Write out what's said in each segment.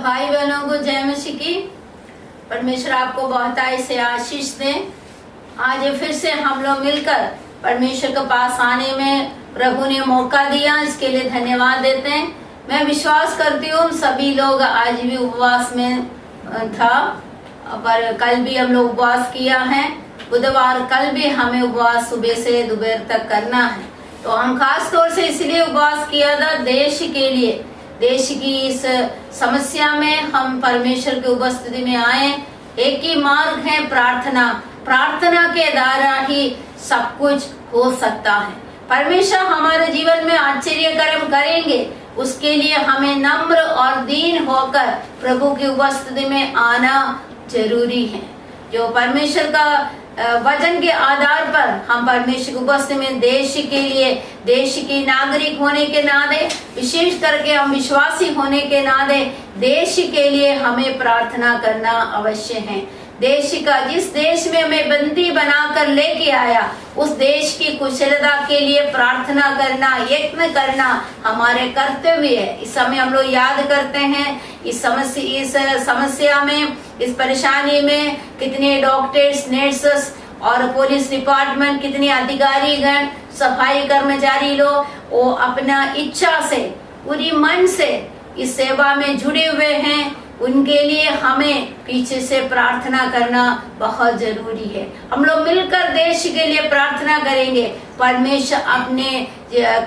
भाई बहनों को जय मसीह की। परमेश्वर आपको बहुत से आशीष दे। आज फिर से हम लोग मिलकर परमेश्वर के पास आने में प्रभु ने मौका दिया, इसके लिए धन्यवाद देते हैं। मैं विश्वास करती हूँ सभी लोग आज भी उपवास में था, पर कल भी हम लोग उपवास किया है। बुधवार कल भी हमें उपवास सुबह से दोपहर तक करना है। तो हम खास तौर से इसलिए उपवास किया था, देश के लिए, देश की इस समस्या में हम परमेश्वर की उपस्थिति में आए। एक ही मार्ग है प्रार्थना। प्रार्थना के द्वारा ही सब कुछ हो सकता है। परमेश्वर हमारे जीवन में आश्चर्य कर्म करेंगे, उसके लिए हमें नम्र और दीन होकर प्रभु की उपस्थिति में आना जरूरी है। जो परमेश्वर का वचन के आधार पर हम परमेश्वर की उपस्थिति में देश के लिए, देश की नागरिक होने के नाते, विशेष करके हम विश्वासी होने के नाते देश के लिए हमें प्रार्थना करना अवश्य है। देश का, जिस देश में हमें बंदी बनाकर लेके आया, उस देश की कुशलता के लिए प्रार्थना करना, यत्न करना हमारे कर्तव्य है। इस समय हम लोग याद करते हैं इस समस्या में, इस परेशानी में कितने डॉक्टर्स, नर्सेस और पुलिस डिपार्टमेंट, कितने अधिकारी गण, सफाई कर्मचारी लोग वो अपना इच्छा से, पूरी मन से इस सेवा में जुड़े हुए हैं। उनके लिए हमें पीछे से प्रार्थना करना बहुत जरूरी है। हम लोग मिलकर देश के लिए प्रार्थना करेंगे, परमेश्वर अपने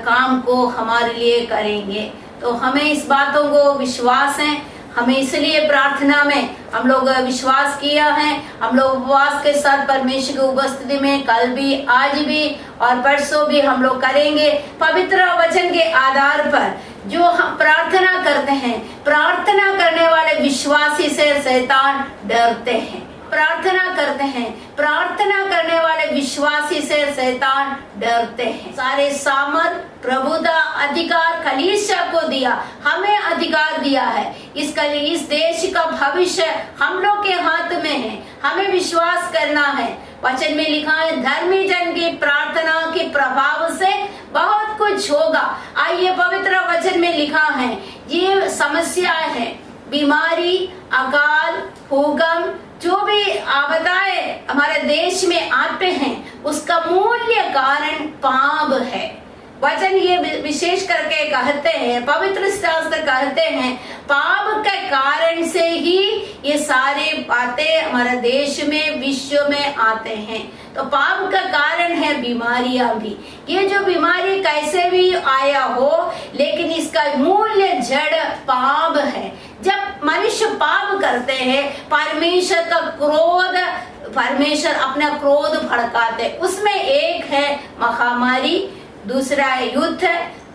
काम को हमारे लिए करेंगे। तो हमें इस बातों को विश्वास है। हमें इसलिए प्रार्थना में हम लोग विश्वास किया है। हम लोग उपवास के साथ परमेश्वर की उपस्थिति में कल भी, आज भी और परसों भी हम लोग करेंगे। पवित्र वचन के आधार पर जो हम प्रार्थना करते हैं, प्रार्थना करने वाले विश्वासी से शैतान डरते हैं। प्रार्थना करते हैं, प्रार्थना करने वाले विश्वासी से शैतान डरते हैं। सारे सामर्थ, प्रभुता, अधिकार कलीसिया को दिया, हमें अधिकार दिया है। इस देश का भविष्य हम लोग के हाथ में है। हमें विश्वास करना है। वचन में लिखा है, धर्मी जन की प्रार्थना के प्रभाव से बहुत कुछ होगा। आइए, पवित्र वचन में लिखा है, ये समस्याएं हैं, बीमारी, अकाल, भूकंप, जो भी आपदाएं हमारे देश में आते हैं, उसका मूल्य कारण पाप है। वचन ये विशेष करके कहते हैं, पवित्र शास्त्र कहते हैं, पाप के कारण से ही ये सारे बातें हमारे देश में, विश्व में आते हैं। तो पाप का कारण है बीमारियां भी। ये जो बीमारी कैसे भी आया हो, लेकिन इसका मूल्य जड़ पाप है। जब मनुष्य पाप करते हैं, परमेश्वर का क्रोध, परमेश्वर अपना क्रोध भड़काते। उसमें एक है महामारी, दूसरा है युद्ध,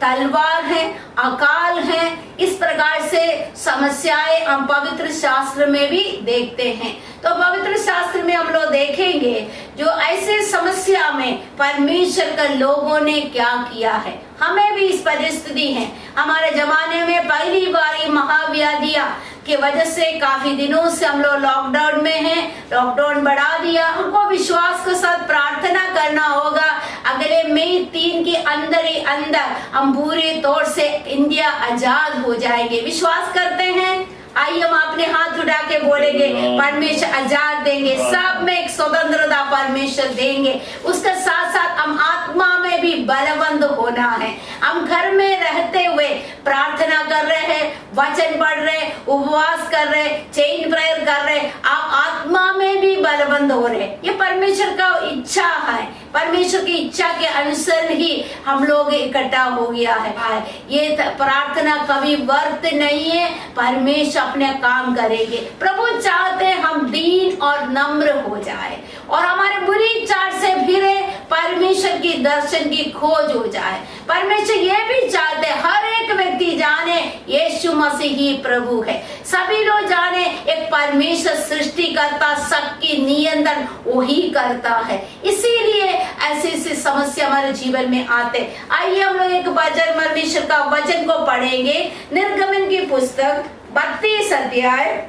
तलवार है, अकाल है। इस प्रकार से समस्याएं हम पवित्र शास्त्र में भी देखते हैं। तो पवित्र शास्त्र में हम लोग देखेंगे जो ऐसे समस्या में परमेश्वर के लोगों ने क्या किया है। हमें भी इस परिस्थिति है। हमारे जमाने में पहली बार महाव्याधियां की वजह से काफी दिनों से हम लोग लॉकडाउन में हैं। लॉकडाउन बढ़ा दिया। हमको विश्वास के साथ प्रार्थना करना होगा। अगले मई 3 के अंदर ही अंदर हम पूरे तौर से इंडिया आजाद हो जाएंगे। विश्वास करते हैं? आइए हम अपने हाथ उठा के बोलेंगे, परमेश्वर आजाद देंगे, सब में एक स्वतंत्रता परमेश्वर देंगे। उसके साथ साथ हम आत्मा में भी बलवंत होना है। हम घर में रहते हुए प्रार्थना कर रहे हैं, वचन पढ़ रहे, उपवास कर रहे, चेन प्रेयर कर रहे, आप आत्मा में भी बलवंत हो रहे। ये परमेश्वर का इच्छा है। परमेश्वर की इच्छा के अनुसार ही हम लोग इकट्ठा हो गया है। ये प्रार्थना कभी व्यर्थ नहीं है। परमेश्वर अपने काम करेंगे। प्रभु चाहते हैं हम दीन और नम्र हो जाए और हमारे बुरी चाल से फिरे, परमेश्वर की दर्शन की खोज हो जाए। परमेश्वर ये भी चाहते हैं हर एक व्यक्ति जाने यीशु मसीह ही प्रभु है। सभी लोग जाने एक परमेश्वर सृष्टि करता, सबकी नियंत्रण वही करता है। इसीलिए ऐसी समस्या हमारे जीवन में आते। आइए हम लोग एक वचन, परमेश्वर का वचन को पढ़ेंगे। निर्गमन की पुस्तक 32 अध्याय,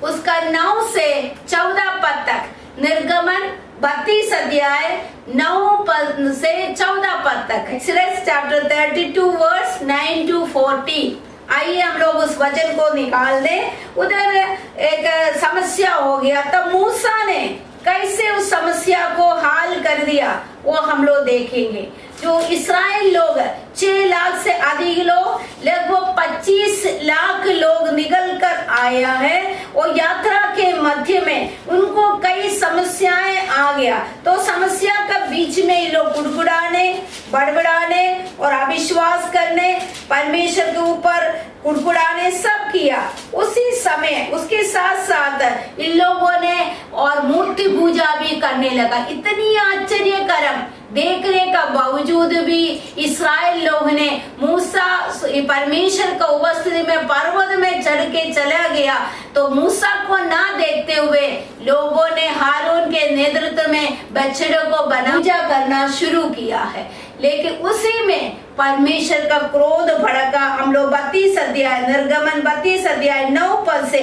उसका 9 से 14 पद तक। निर्गमन 32 अध्याय 9 पद से 14 पद तक। Exodus chapter 32 verse 9 to 14। आइए हम लोग उस वचन को निकाल दें। उधर एक समस्या हो गया, तब मूसा ने कैसे उस समस्या को हल कर दिया वो हम लोग देखेंगे। जो इस्राएल लोग 6 लाख से अधिक लोग, लगभग 25 लाख लोग निकल कर आया है और यात्रा के मध्य में उनको कई समस्याएं आ गया। तो समस्या का बीच में ये लोग कुड़कुड़ाने, बड़बड़ाने और अविश्वास करने, परमेश्वर के ऊपर कुड़कुड़ाने सब किया। उसी समय उसके साथ साथ इन लोगों ने और मूर्ति पूजा भी करने लगा। इतनी आश्चर्यकरम देखने का बावजूद भी इस्राएल लोग ने मूसा परमेश्वर का उपस्थिति में पर्वत में चढ़ के चला गया, तो मूसा को ना देखते हुए लोगों ने हारून के नेतृत्व में बछड़ों को बना पूजा करना शुरू किया है। लेकिन उसी में परमेश्वर का क्रोध भड़का। हम लोग 32 अध्याय निर्गमन 32 अध्याय 9 पद से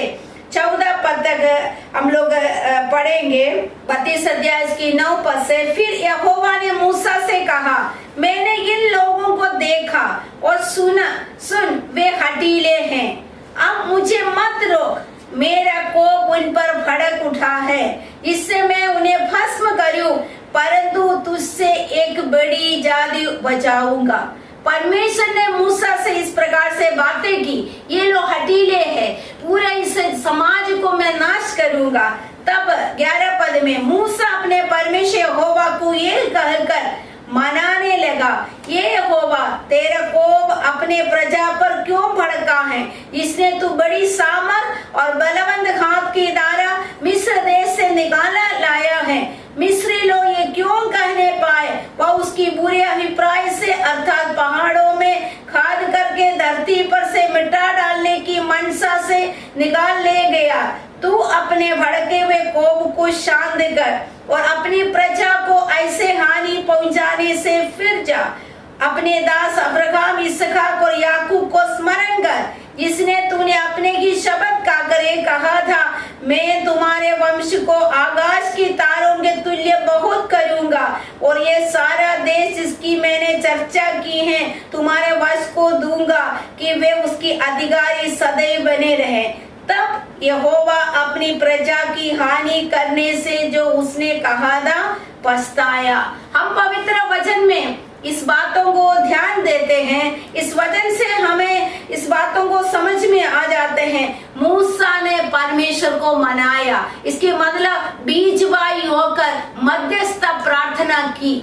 14 पद तक हम लोग पढ़ेंगे। 32 अध्याय की 9 पद से, फिर यहोवा ने मूसा से कहा, मैंने इन लोगों को देखा और सुन वे हठीले हैं। अब मुझे मत रोक, मेरा कोप उन पर भड़क उठा है, इससे मैं उन्हें भस्म करूं, परंतु तुझसे एक बड़ी जाति बचाऊंगा। परमेश्वर ने मूसा से इस प्रकार से बातें की, ये लोग हठीले हैं, पूरे इस समाज को मैं नाश करूंगा। तब 11 पद में मूसा अपने परमेश्वर यहोवा को ये कहकर मनाने लगा, ये यहोवा तेरा कोप अपने प्रजा पर क्यों भड़का है? इसने तू बड़ी सामर्थ और बलवंत हाथ के द्वारा मिस्र देश से निकाला लाया है। मिस्री लोग ये क्यों कहने पाए, वह उसकी बुरे अभिप्राय से अर्थात पहाड़ों में खाद करके धरती पर से मिटा डालने की मनसा से निकाल ले गया। तू अपने भड़के हुए कोप को शांत कर और अपनी प्रजा को ऐसे हानि पहुंचाने से फिर जा। अपने दास अब्राहम, इसहाक और याकूब को स्मरण कर, जिसने तूने अपने की शपथ का करे कहा था, मैं तुम्हारे वंश को आकाश की तारों के तुल्य बहुत करूंगा और ये सारा देश जिसकी मैंने चर्चा की है तुम्हारे वश को दूंगा कि वे उसकी अधिकारी सदैव बने रहे। तब यहोवा अपनी प्रजा की हानि करने से जो उसने कहा था पछताया। हम पवित्र वचन में इस बातों को ध्यान देते हैं, इस वचन से हमें इस बातों को समझ में आ जाते हैं। मूसा ने परमेश्वर को मनाया, इसके मतलब बीजवाई होकर मध्यस्थ प्रार्थना की।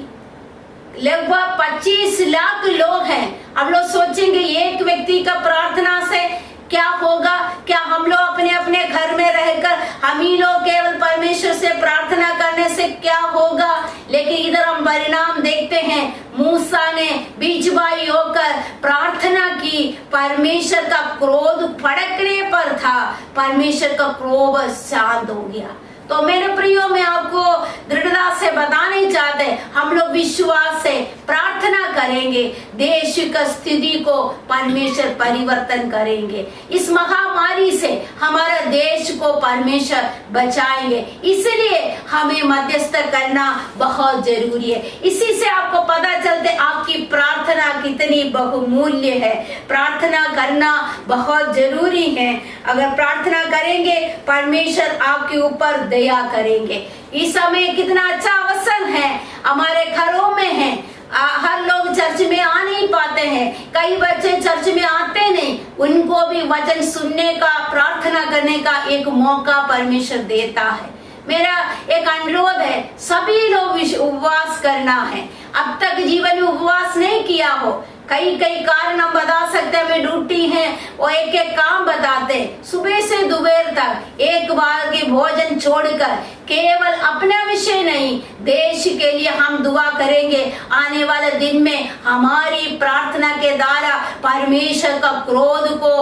लगभग 25 लाख लोग हैं। अब लोग सोचेंगे एक व्यक्ति का प्रार्थना से क्या होगा? क्या हम लोग अपने अपने घर में रहकर हम ही लोग केवल परमेश्वर से प्रार्थना करने से क्या होगा? लेकिन इधर हम परिणाम देखते हैं, मूसा ने बीजवाई होकर प्रार्थना की, परमेश्वर का क्रोध भड़कने पर था, परमेश्वर का क्रोध शांत हो गया। तो मेरे प्रियो, मैं आपको दृढ़ता से बताने चाहते, हम लोग विश्वास से प्रार्थना करेंगे, देश की स्थिति को परमेश्वर परिवर्तन करेंगे। इस महामारी से हमारा देश को परमेश्वर बचाएंगे, इसलिए हमें मध्यस्थ करना बहुत जरूरी है। इसी से आपको पता चलते आपकी प्रार्थना कितनी बहुमूल्य है। प्रार्थना करना बहुत जरूरी है। अगर प्रार्थना करेंगे, परमेश्वर आपके ऊपर दया करेंगे। इस समय कितना अच्छा अवसर है, हमारे घरों में है। हर लोग चर्च में आ नहीं पाते हैं, कई बच्चे चर्च में आते नहीं, उनको भी वचन सुनने का, प्रार्थना करने का एक मौका परमेश्वर देता है। मेरा एक अनुरोध है, सभी लोग उपवास करना है। अब तक जीवन में उपवास नहीं किया हो, कई कारण हम बता सकते हैं, ड्यूटी है और एक एक काम बताते, सुबह से दोपहर तक एक बार के भोजन छोड़कर केवल अपना विषय नहीं, देश के लिए हम दुआ करेंगे। आने वाले दिन में हमारी प्रार्थना के द्वारा परमेश्वर का क्रोध को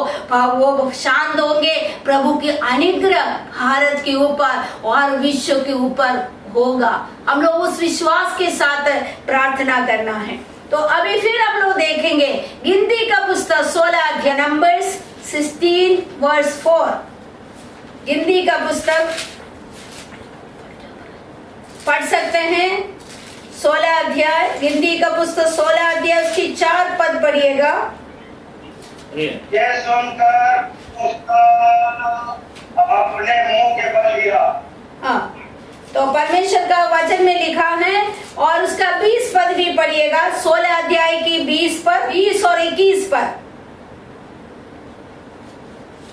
वो शांत होंगे, प्रभु की अनुग्रह भारत के ऊपर और विश्व के ऊपर होगा। हम लोग उस विश्वास के साथ प्रार्थना करना है। तो अभी फिर हम लोग देखेंगे गिनती का पुस्तक 16 अध्याय नंबर्स 16 वर्स 4। गिनती का पुस्तक पढ़ सकते हैं, 16 अध्याय, गिनती का पुस्तक 16 अध्याय उसकी 4 पद पढ़िएगा। ये सुनकर उसका अपने मुंह के बल गिरा। हाँ, तो परमेश्वर का वचन में लिखा है और उसका 20 पद भी पढ़िएगा, 16 अध्याय की 20 पद, 20 और 21 पद।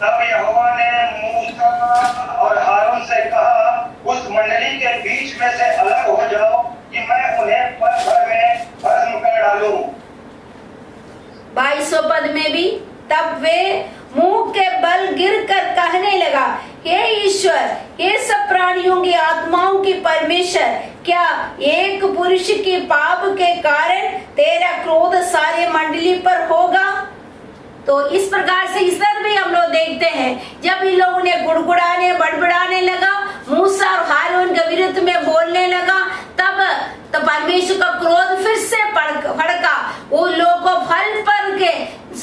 तब यहोवा ने मूसा और हारून से कहा, उस मंडली के बीच में से अलग हो जाओ कि मैं उन्हें पल भर में भस्म कर डालूं। 22 पद में भी, तब वे मुंह के बल गिरकर कहने लगा, हे ईश्वर, हे सब प्राणियों की आत्माओं की परमेश्वर, क्या एक पुरुष के पाप के कारण तेरा क्रोध सारे मंडली पर होगा? तो इस प्रकार से इस तरह भी हम लोग देखते हैं, जब इन लोगों ने गुड़गुड़ाने बड़बड़ाने लगा, मूसा और हारून के विरुद्ध में बोलने लगा, तब तो परमेश्वर का क्रोध फिर से भड़का। वो लोग को फल पर के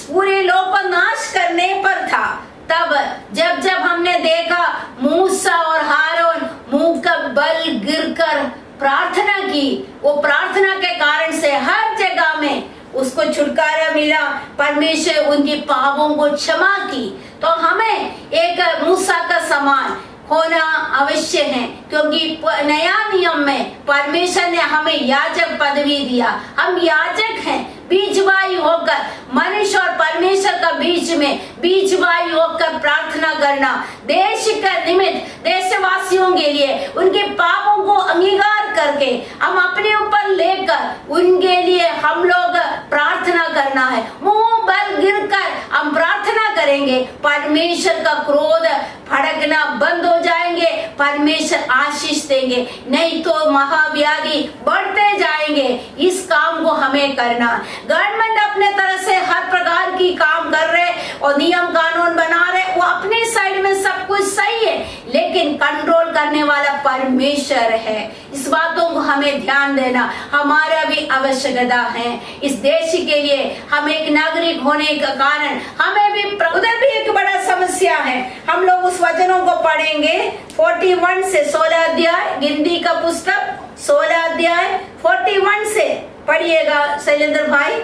पूरे लोग को नाश करने पर था। तब जब जब हमने देखा मूसा और हारून मुंह का बल गिरकर प्रार्थना की, वो प्रार्थना के कारण से हर जगह में उसको छुटकारा मिला, परमेश्वर उनकी पापों को क्षमा की। तो हमें एक मूसा का समान होना अवश्य है, क्योंकि नया नियम में परमेश्वर ने हमें याजक पदवी दिया। हम याजक हैं, बीजवाई होकर मनुष्य और परमेश्वर का बीच में बीजवाई होकर प्रार्थना करना, देश का निमित्त, देशवासियों के लिए उनके पापों को अंगीकार करके हम अपने ऊपर लेकर उनके लिए हम लोग प्रार्थना करना है। मुंह बल गिरकर हम प्रार्थना करेंगे, परमेश्वर का क्रोध भड़कना बंद हो जाएंगे, परमेश्वर आशीष देंगे, नहीं तो महाव्याधि बढ़ते जाएंगे। इस काम को हमें करना। गवर्नमेंट अपने तरफ से हर प्रकार की काम कर रहे और नियम कानून बना रहे, वो अपने साइड में सब कुछ सही है, लेकिन कंट्रोल करने वाला परमेश्वर है। इस बातों को हमें ध्यान देना हमारा भी आवश्यकता है। इस देश के लिए हम एक नागरिक होने के कारण हमें भी, उधर भी एक बड़ा समस्या है। हम लोग उस वचनों को पढ़ेंगे 41 से 16 अध्याय, गिनती का पुस्तक 16 अध्याय 41 से पढ़िएगा शैलेंद्र भाई।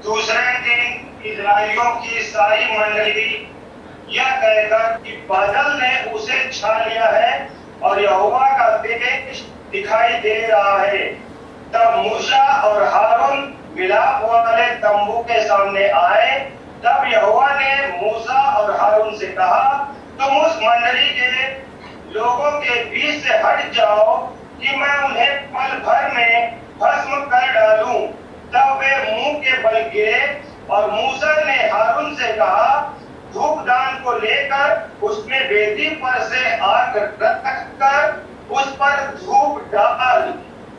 दूसरे दिन इस्राएलियों की सारी मंडली यह कहकर कि बादल ने उसे छा लिया है और यहोवा का तेज दिखाई दे रहा है, तब मूसा और हारून मिलाप वाले तंबू के सामने आए। तब यहोवा ने मूसा और हारून से कहा, तुम उस मंडली के लोगों के बीच से हट जाओ कि मैं उन्हें पल भर में भस्म कर डालूं। तब वे मुंह के बल गिरे और मूसा ने हारून से कहा, धूपदान को लेकर उसमें वेदी पर से आग रखकर उस पर धूप डाल,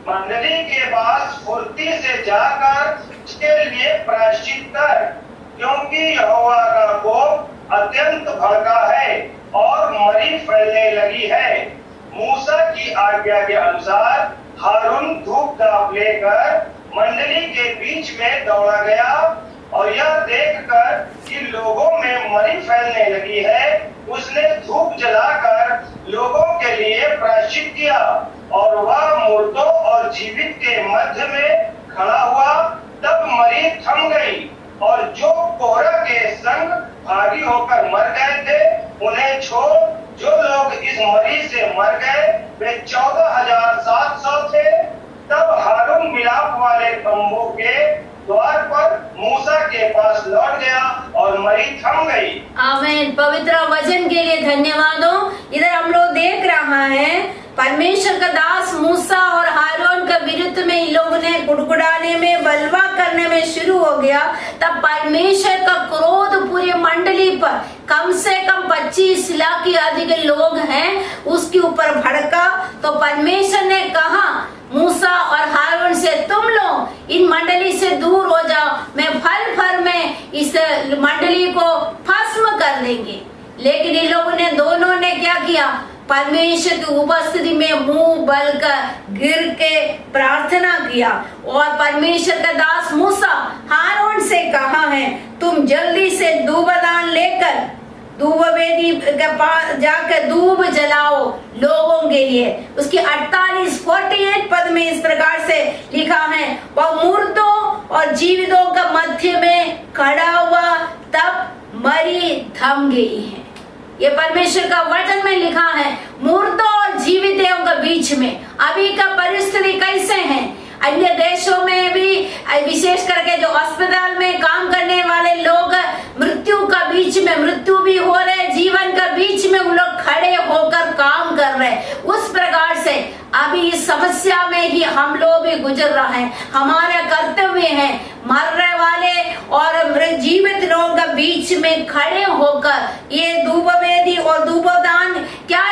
मंडली के पास फुर्ती से जाकर उसके लिए प्रायश्चित कर, क्योंकि यहोवा का कोप अत्यंत भड़का है और मरी फैलने लगी है। मूसा की आज्ञा के अनुसार हारून धूप दाप लेकर मंडली के बीच में दौड़ा गया और यह देखकर कि लोगों में मरी फैलने लगी है, उसने धूप जलाकर लोगों के लिए प्रायश्चित किया और वह मुर्दों और जीवित के मध्य में खड़ा हुआ। तब मरी थम गई और जो कोहरा के संग भागी होकर मर गए थे उन्हें छोड़ जो लोग इस मरी से मर गए वे 14,700 थे। तब हारून मिलाप वाले तंबू के द्वार पर मूसा के पास लौट गया और मरी थम गई। आमीन। पवित्र वचन के लिए धन्यवाद हो। इधर हम लोग देख रहा है परमेश्वर का दास मूसा और हारून के विरुद्ध में इन लोगों ने गुड़गुड़ाने में, बलवा करने में शुरू हो गया। तब परमेश्वर का क्रोध पूरी मंडली पर, कम से कम 25 लाख के अधिक लोग हैं, उसके ऊपर भड़का। तो परमेश्वर ने कहा मूसा और हारून से, तुम लोग इन मंडली से दूर हो जाओ, मैं फल भर में इस मंडली को भस्म कर देंगे। लेकिन इन लोगों ने, दोनों ने क्या किया? परमेश्वर की उपस्थिति में मुंह बल कर गिर के प्रार्थना किया और परमेश्वर का दास मूसा हारून से कहा है, तुम जल्दी से धूपदान लेकर धूप वेदी के पास जाकर धूप जलाओ लोगों के लिए। उसकी 48 पद में इस प्रकार से लिखा है, वह मुर्दों और जीवितों का मध्य में खड़ा हुआ, तब मरी थम गई है। ये परमेश्वर का वचन में लिखा है। मुर्दों और जीवितों के बीच में अभी का परिस्थिति कैसे है? अन्य देशों में भी विशेष करके जो अस्पताल में काम करने वाले लोग मृत्यु का बीच में मृत्यु भी हो रहे, जीवन का बीच में वो लोग खड़े होकर काम कर रहे। उस प्रकार से अभी इस समस्या में ही हम लोग भी गुजर रहे हैं। हमारा कर्तव्य है मरने वाले और जीवित लोगों के बीच में खड़े होकर ये धूपवेदी और धूपदान क्या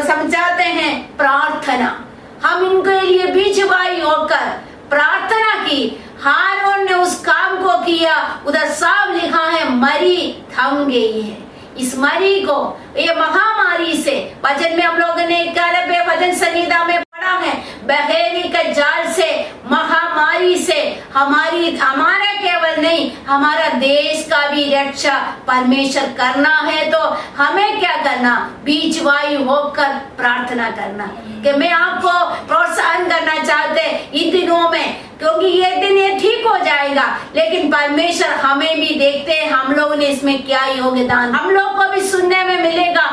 समझाते हैं? प्रार्थना। हम इनके लिए बीचवाई होकर प्रार्थना की। हारून ने उस काम को किया। उधर साफ लिखा है मरी थम गई है। इस मरी को, ये महामारी से, वचन में हम लोगों ने भजन संहिता में पढ़ा है, बहेली के जाल से, महामारी से हमारा केवल नहीं, हमारा देश का भी रक्षा परमेश्वर करना है। तो हमें क्या करना? बीचवाई होकर प्रार्थना करना। कि मैं आपको प्रोत्साहन करना चाहते इन दिनों में, क्योंकि ये दिन ये ठीक हो जाएगा, लेकिन परमेश्वर हमें भी देखते हैं हम लोगों ने इसमें क्या योगदान। हम लोग को भी सुनने में मिलेगा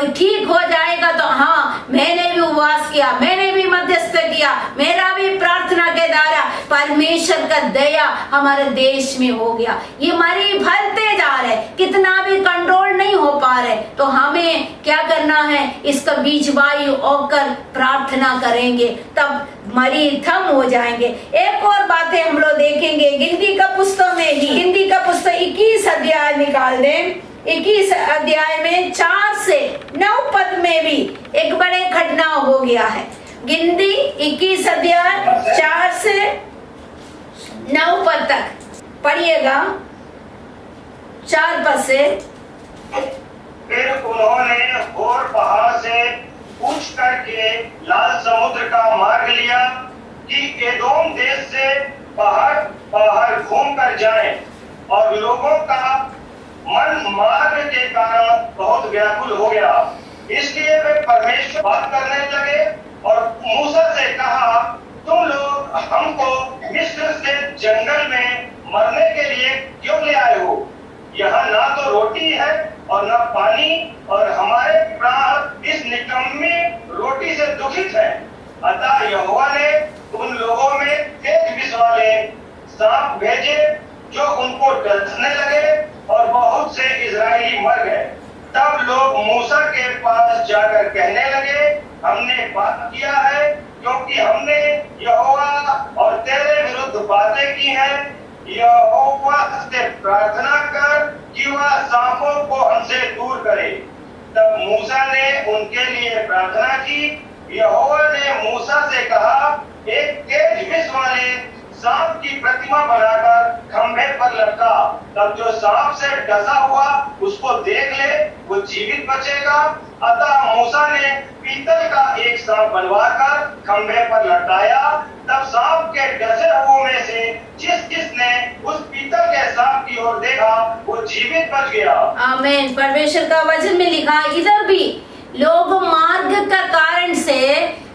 ठीक हो जाएगा, तो हाँ मैंने भी उपवास किया, मैंने भी मध्यस्थ किया, मेरा भी प्रार्थना के द्वारा परमेश्वर का दया हमारे देश में हो गया। ये मरी फैलते जा रहे, कितना भी कंट्रोल नहीं हो पा रहे, तो हमें क्या करना है? इसका बीचवाई होकर प्रार्थना करेंगे, तब मरी थम हो जाएंगे। एक और बातें हम लोग देखेंगे गिनती का पुस्तक में ही। गिनती का पुस्तक 21 अध्याय निकाल दें। 21 अध्याय में 4 से 9 पद में भी एक बड़े घटना हो गया है। गिनती 21 अध्याय 4 से 9 पद तक पढ़िएगा। 4 पद से। फिर उन्होंने होर पहाड़ से कूच करके लाल समुद्र का मार्ग लिया कि एदोम देश से बाहर घूम कर जाएं, और लोगों का मन मार्ग के कारण बहुत व्याकुल हो गया। इसलिए वे परमेश्वर बात करने लगे और मूसा से कहा, तुम लोग हमको मिस्र से जंगल में मरने के लिए क्यों ले आए हो? यहाँ ना तो रोटी है और न पानी, और हमारे प्राण इस निकम्मी रोटी से दुखित है। अतः यहोवा ने उन लोगों में तेज विष वाले सांप भेजे जो उनको डसने लगे, और बहुत से इजरायली मर गए। तब लोग मूसा के पास जाकर कहने लगे, हमने पाप किया है, क्योंकि हमने यहोवा और तेरे विरुद्ध बातें की हैं। यहोवा से प्रार्थना कर कि वह सांपों को हमसे दूर करे। तब मूसा ने उनके लिए प्रार्थना की। यहोवा ने मूसा से कहा, एक तेज विष वाले सांप की प्रतिमा बनाकर खंभे पर लटका। तब जो सांप से डसा हुआ उसको देख ले, वो जीवित बचेगा। अतः मूसा ने पीतल का एक सांप बनवाकर खंभे पर लटाया। तब सांप के डसे हुओं में से जिसने उस पीतल के सांप की ओर देखा, वो जीवित बच गया। आमीन। परमेश्वर का वचन में लिखा, इधर भी लोग मार्ग का कारण से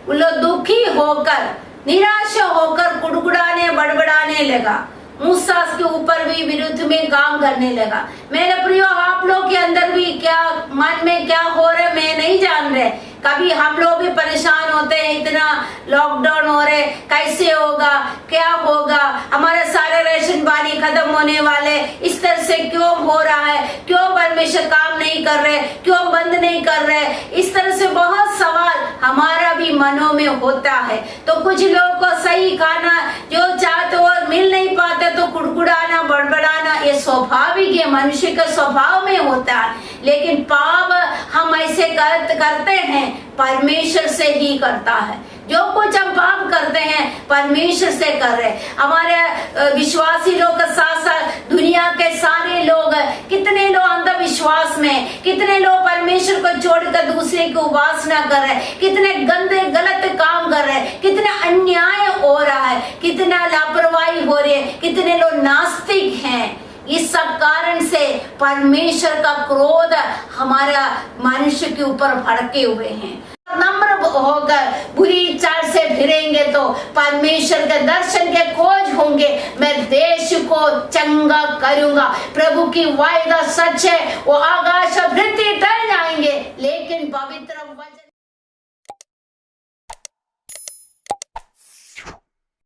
लोग दुखी होकर, निराश होकर कुड़कुड़ाने बड़बड़ाने लगा। मूसा के ऊपर भी विरुद्ध में काम करने लगा। मेरे प्रियो, आप लोग के अंदर भी क्या मन में क्या हो रहा है मैं नहीं जान रहे। कभी हम लोग भी परेशान होते हैं, इतना लॉकडाउन हो रहे, कैसे होगा, क्या होगा, हमारे सारे रेशन पानी खत्म होने वाले, इस तरह से क्यों हो रहा है, क्यों परमेश्वर काम नहीं कर रहे, क्यों बंद नहीं कर रहे, इस तरह से बहुत सवाल हमारा भी मनों में होता है। तो कुछ लोग को सही खाना जो चाहते और मिल नहीं पाते तो कुड़कुड़ाना बड़बड़ाना ये स्वाभाविक है, मनुष्य के स्वभाव में होता है। लेकिन पाप हम ऐसे करते हैं परमेश्वर से ही करता है। जो कुछ हम पाप करते हैं परमेश्वर से कर रहे। हमारे विश्वासी लोग के साथ साथ दुनिया के सारे लोग, कितने लोग अंधविश्वास में, कितने लोग परमेश्वर को छोड़कर दूसरे की उपासना कर रहे, कितने गंदे गलत काम कर रहे, कितना अन्याय हो रहा है, कितना लापरवाही हो रही है, कितने लोग नास्तिक हैं। इस सब कारण से परमेश्वर का क्रोध हमारा मनुष्य के ऊपर भड़के हुए हैं। नम्र होकर बुरी चाल से फिरेंगे तो परमेश्वर के दर्शन के खोज होंगे, मैं देश को चंगा करूंगा। प्रभु की वायदा सच है, वो आकाश और पृथ्वी टल जाएंगे लेकिन पवित्र वचन